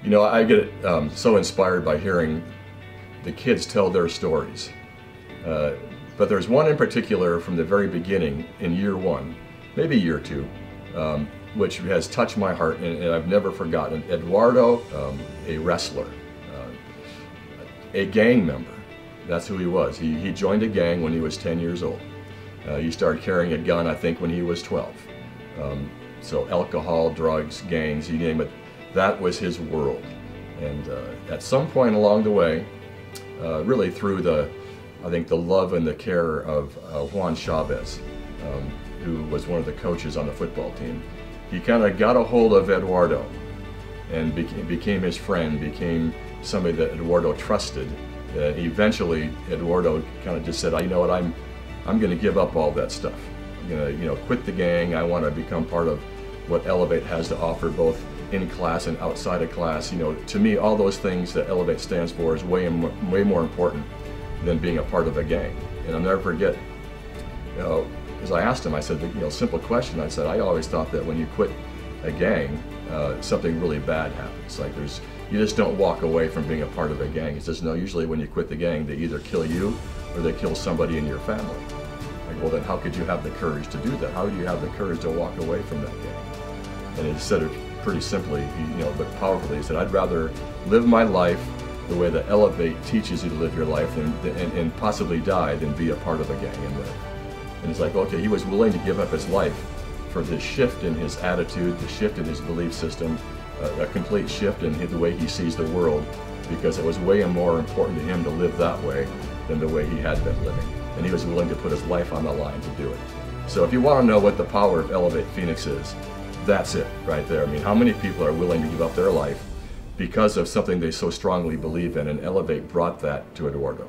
You know, I get so inspired by hearing the kids tell their stories. But there's one in particular from the very beginning in year one, maybe year two, which has touched my heart and I've never forgotten. Edwardo, a wrestler, a gang member. That's who he was. He joined a gang when he was 10 years old. He started carrying a gun, I think, when he was 12. So alcohol, drugs, gangs, you name it, that was his world. And at some point along the way, really through I think the love and the care of Juan Chavez, who was one of the coaches on the football team, he kind of got a hold of Edwardo and became his friend, became somebody that Edwardo trusted. Eventually, Edwardo kind of just said, you know what, I'm going to give up all that stuff. I'm going to, quit the gang. I want to become part of what Elevate has to offer, both in class and outside of class. To me, all those things that Elevate stands for is way more important than being a part of a gang. And I'll never forget, as I asked him, I said, simple question. I said, I always thought that when you quit a gang, something really bad happens. Like you just don't walk away from being a part of a gang. He says, no, usually when you quit the gang, they either kill you or they kill somebody in your family. I go, well, then how could you have the courage to do that? How do you have the courage to walk away from that gang? And he said it pretty simply, but powerfully. He said, I'd rather live my life the way that Elevate teaches you to live your life and possibly die than be a part of a gang and live. And it's like, okay, he was willing to give up his life for this shift in his attitude, the shift in his belief system, a complete shift in the way he sees the world, because it was way more important to him to live that way than the way he had been living. And he was willing to put his life on the line to do it. So if you want to know what the power of Elevate Phoenix is, that's it right there. I mean, how many people are willing to give up their life because of something they so strongly believe in? And Elevate brought that to Edwardo.